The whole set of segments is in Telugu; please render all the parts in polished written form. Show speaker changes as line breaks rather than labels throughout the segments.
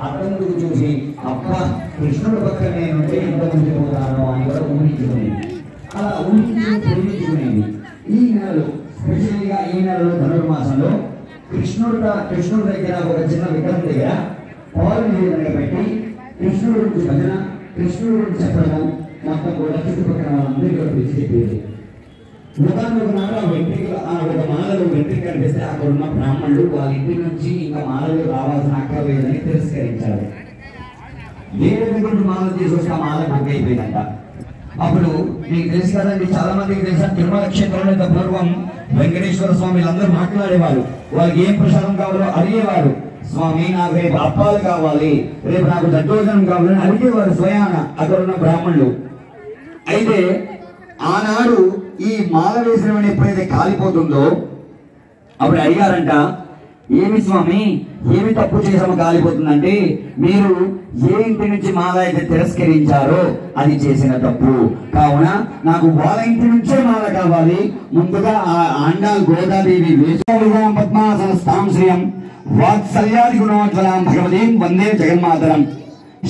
అతను చూసి అప్ప కృష్ణుడు పక్కన నేనుంటే ఎంత మంది పోతానో అని కూడా ఊహించుకునేది. అలా ఊహించుకునేది. ఈ నెలలో స్పెషల్గా ఈ నెలలో ధనుర్మాసంలో కృష్ణుడు దగ్గర ఒక చిన్న విగ్రహం దగ్గర పాలు నీళ్ళు పెట్టి కృష్ణుడు గురించి భజన, కృష్ణుడు గురించి చెప్పడం మొత్తం కూడా చుట్టుపక్కల వాళ్ళందరికీ కూడా పిలిచి చెప్పేది. ఒక మాలలో వెంట్రుక కనిపిస్తే అక్కడ ఉన్న బ్రాహ్మణులు వాళ్ళ ఇంటి నుంచి ఇంకా మాలలు రావాల్సిన అక్కర్లేదని తిరస్కరించారు. వేరే దగ్గర మాలలు తీసుకొచ్చి ఆ మాల బుక్ అయిపోయిందంట. అప్పుడు మీకు తెలుసు కదండి, చాలా మందికి తెలుసా, తిరుమల క్షేత్రంలో పూర్వం వెంకటేశ్వర స్వామి అందరూ మాట్లాడేవారు. వాళ్ళకి ఏం ప్రసాదం కావాలో అడిగేవారు. స్వామి నాకు రేపు అప్పాలు కావాలి, రేపు నాకు దద్దోజనం కావాలని అడిగేవారు స్వయాన అక్కడ ఉన్న బ్రాహ్మణులు. అయితే ఆనాడు ఈ మాల వేసిన ఎప్పుడైతే కాలిపోతుందో అప్పుడు అడిగారంట, ఏమి స్వామి ఏమి తప్పు చేసామో కాలిపోతుందంటే, మీరు ఏ ఇంటి నుంచి మాల అయితే తిరస్కరించారో అది చేసిన తప్పు, కావున నాకు వాళ్ళ ఇంటి నుంచే మాల కావాలి. ముందుగా ఆ ఆండాల్ గోదాదేవి వేషాం పద్మాసన స్థాం శ్రియం వాత్సల్యాది గుణోజ్వలాం భగవతీం వందే జగన్మాతరం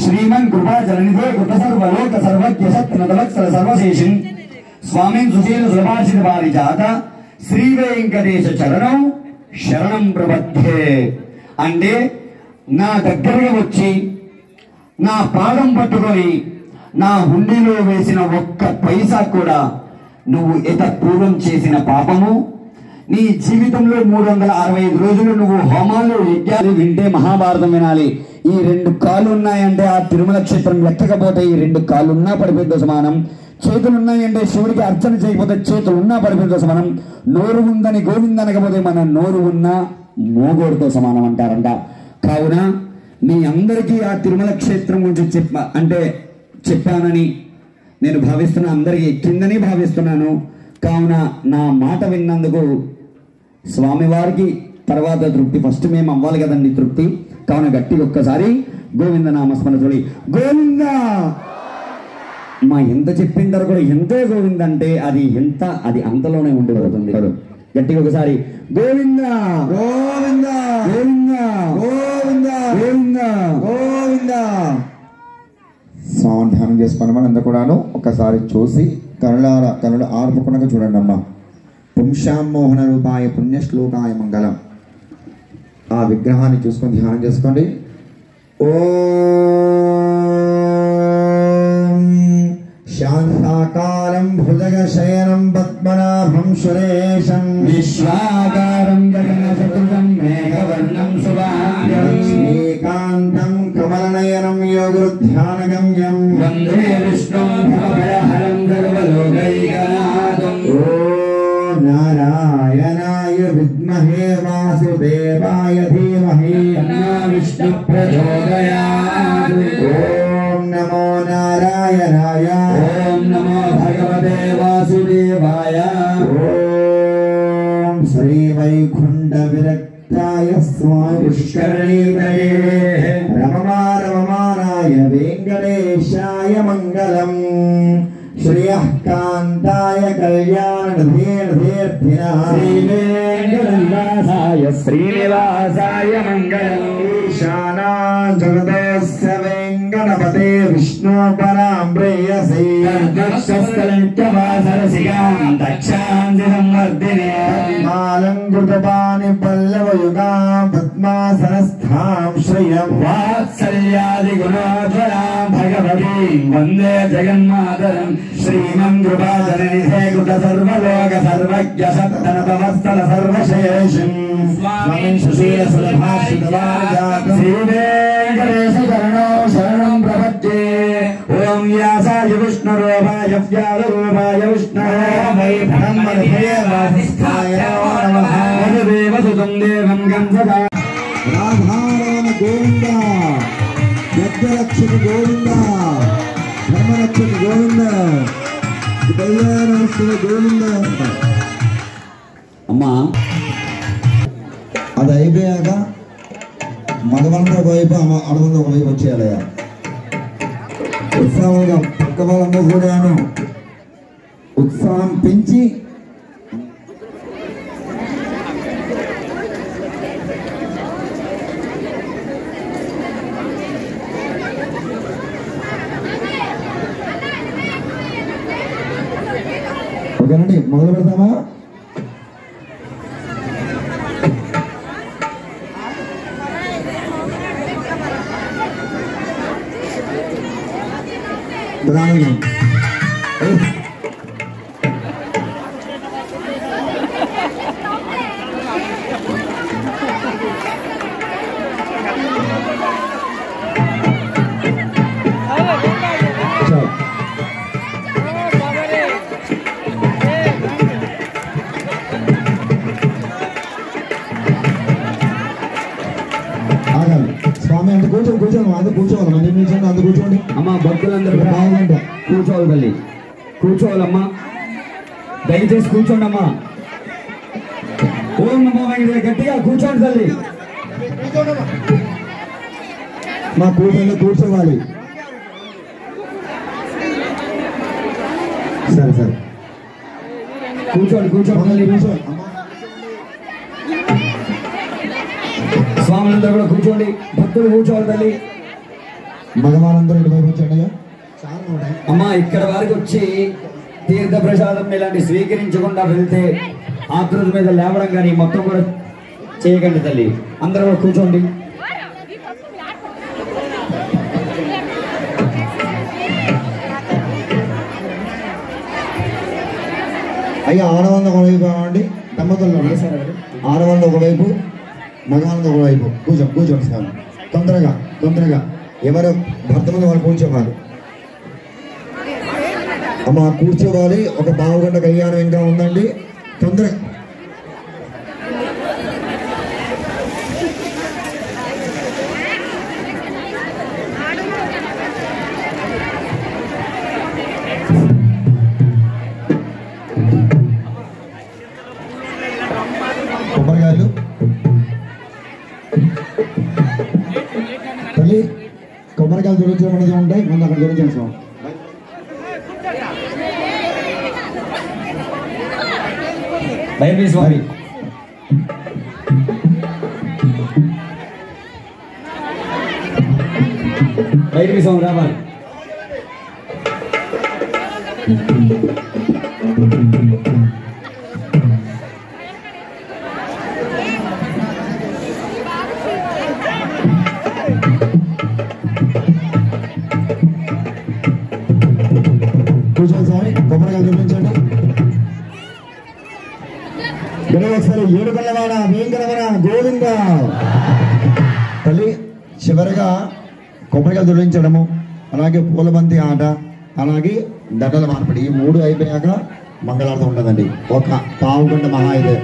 శ్రీమన్ కృపా జలనిధే కృత సర్వలోక సర్వజ్ఞసత్నదవత్సల సర్వశేషిన్ స్వామిన్ సుశీల సులభాషిత పారిజాత శ్రీ వెంకటేశ చరణం శరణం ప్రబద్ధే. అంటే నా దగ్గరకు వచ్చి నా పాదం పట్టుకొని నా హుండీలో వేసిన ఒక్క పైసా కూడా నువ్వు పూర్వం చేసిన పాపము, నీ జీవితంలో 365 రోజులు నువ్వు హోమాలు యజ్ఞాలు వింటే మహాభారతం వినాలి. ఈ 2 కాళ్ళు ఉన్నాయంటే ఆ తిరుమల క్షేత్రం లెక్కకపోతే ఈ 2 కాళ్ళు ఉన్నా పడిపోయిందో సమానం. చేతులు ఉన్నాయంటే శివుడికి అర్చన చేయకపోతే చేతులు ఉన్నా పడిపోయిందో సమానం. నోరు ఉందని గోవిందనకపోతే మన నోరు ఉన్న మోగోడుతో సమానం అంటారంట. కావున మీ అందరికీ ఆ తిరుమల క్షేత్రం గురించి చెప్పానని నేను భావిస్తున్నా, అందరికీ ఎక్కిందని భావిస్తున్నాను. కావున నా మాట విన్నందుకు స్వామివారికి తర్వాత తృప్తి, ఫస్ట్ మేము అవ్వాలి కదండి తృప్తి. కావున గట్టిగా ఒక్కసారి గోవింద నామస్మరణ చూడి గోవింద. మా ఎంత చెప్పింటారు కూడా ఎంతో గోవింద అంటే అది అంతలోనే ఉండిపోతుంది. గట్టిగా ఒకసారి గోవింద గోవింద గోవింద గోవింద గోవింద గోవింద.
స్వామి ధ్యానం చేసుకున్న మనం అంతా కూడాను ఒకసారి చూసి కనులు ఆర్పకుండా చూడండి అమ్మా. పుంశామోహన రూపాయ పుణ్యశ్లోకాయ మంగళం. ఆ విగ్రహాన్ని చూసుకొని ధ్యానం చేసుకోండి. ఓం శాంతాకారం భుజగ శయనం పద్మనాభం సురేశం
విశ్వాకారం జగన్నచతుర్భుజం మేఘవర్ణం శుభాంగం
శ్రీకాంతం కమలనయనం యోగృధ్యానగమ్యం
వందే విష్ణుం భవభయహరం సర్వలోకైకనాథం.
ఓం నారాయణాయ విద్మహే వాసుదేవాయ ధీమహి
తన్నో విష్ణు ప్రచోదయాత్.
ఓం నమో నారాయణాయ.
ఓం నమో భగవతే వాసుదేవాయ.
ఓం శ్రీ వైకుంఠ విరక్తాయ స్వామి పుష్కరణీతయే రమమారమమానాయ వెంకటేశాయ మంగళం. శ్రియః కాంతాయ కళ్యాణధీర్థినః
శ్రీవేంకటనివాసాయ శ్రీనివాసాయ మంగళం.
ఈశానాం జగదస్య వెంకటపతే విష్ణు పరాం ప్రేయసీ మాలంకృతపాణి పల్లవయుగాం పద్మాసనస్థాం శ్రియం
వాత్సల్యాది గుణోజ్వలాం భగవతీం వందే జగన్మాతరం శ్రీమన్ కృపాజననిధే కృత సర్వలోక సర్వజ్ఞ సత్తనతవత్సల సర్వశేషం స్వామిన్ సుశీల సులభాషిత పారిజాతం శ్రీ వెంకటేశ చరణో శరణం ప్రపద్యే. ఓం వ్యాసాయ విష్ణురూపాయ వ్యాసరూపాయ విష్ణవే వై బ్రహ్మణే వాసిష్ఠాయ నమః. వసుదేవసుతం దేవం గంధదా
రాధారమణ గోవింద, యజ్ఞరక్షక గోవింద, ధర్మరక్షక గోవింద, కళ్యాణరక్షక గోవింద.
అమ్మా
అది అయిపోయాక మగవంతా ఒకవైపు ఆడవంతా ఒకవైపు వచ్చేయాలయ్యా. ఉత్సాహంగా పక్క వాళ్ళందరూ కూడాను ఉత్సాహం పెంచి ఓకేనండి, మొదలు పెడతామా? స్వామి అంత కూర్చోండి, అంత కూర్చోవాలి, మంది కూర్చోండి, అంత కూర్చోండి.
అమ్మా భక్తులందరూ బాగుంట కూర్చోవాలి తల్లి, కూర్చోవాలమ్మా, దయచేసి కూర్చోండి అమ్మా. ఓం నమో వెంకటేశ్వర గట్టిగా కూర్చోండి తల్లి.
మా కూర్చోవాలి. సరే సరే
కూర్చోండి తల్లి, కూర్చోండి. స్వాములందరూ కూడా కూర్చోండి, భక్తులు కూర్చోవాలి తల్లి.
మగవాళ్ళందరూ ఇటువైపు వచ్చండి.
అమ్మా ఇక్కడ వారికి వచ్చి తీర్థ ప్రసాదం ఇలాంటి స్వీకరించకుండా వెళ్తే ఆకృతి మీద లేవడం కానీ మొత్తం కూడా చేయకండి తల్లి. అందరూ కూడా కూర్చోండి.
అయ్యా ఆడవాళ్ళ ఒకవైపు కావండి, దమ్మతుల్లో ఆడవాళ్ళ ఒకవైపు, మగవాళ్ళ ఒకవైపు కూర్చోండి సార్. తొందరగా ఎవరు భర్త మీద వాళ్ళు కూర్చోవాలి. అమ్మ కూర్చోవాలి. ఒక పావుగంట కళ్యాణం ఇంకా ఉందండి, తొందరగా. కొబ్బరికాయలు తల్లి, కొబ్బరికాయలు దొరించడం అనేది ఉంటాయి, ముందు అక్కడ దొరించాను స్వామి.
భైరవి స్వామి రావాలి.
కూర్చోండి స్వామి, కొబ్బరికాయలు చూపించండి. ఒకసారి ఏడుకొండవాడ వేంకటరమణ గోవింద. తల్లి చివరిగా కొబ్బరికాయలు దొరించడము, అలాగే పూలబంతి ఆట, అలాగే దండల మార్పిడి, ఈ మూడు అయిపోయాక మంగళార్థం ఉండదండి. ఒక పావుగంట మహా అయితే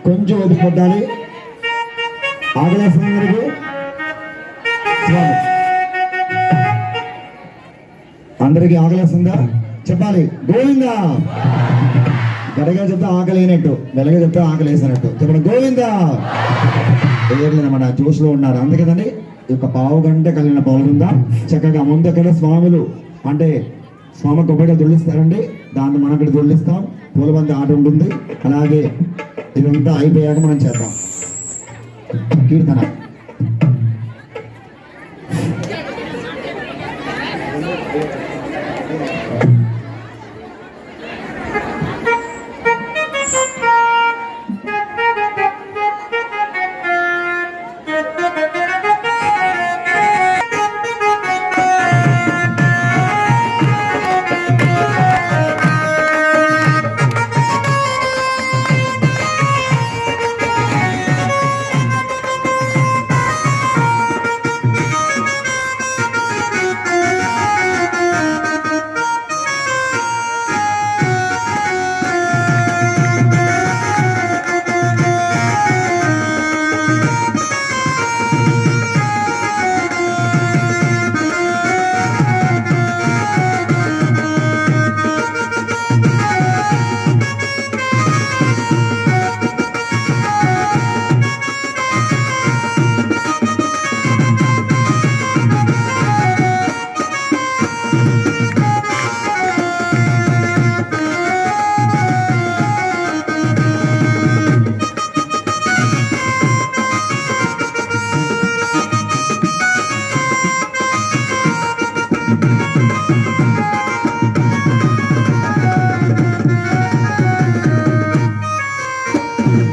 కొంచెం ఓపిక పట్టాలి. ఆకలేస్తున్నందుకు అందరికీ ఆకలేస్తుందా చెప్పాలి. గోవిందా గడగా చెప్తే ఆకలి అయినట్టు, వెలగా చెప్తే ఆకలి వేసినట్టు చెప్పండి. గోవిందా మన జోష్లో ఉన్నారు, అందుకదండి ఈ యొక్క పావుగంట కలిగిన పాల్గొందా. చక్కగా ముందు ఎక్కడ స్వాములు అంటే స్వామి కొబ్బరికాయలు దొల్లిస్తారండి, దాన్ని మనం ఇక్కడ దొల్లిస్తాం. పూలబంతి ఆట ఉంటుంది. అలాగే ఇదంతా అయిపోయాక మనం చేద్దాం కీర్తన.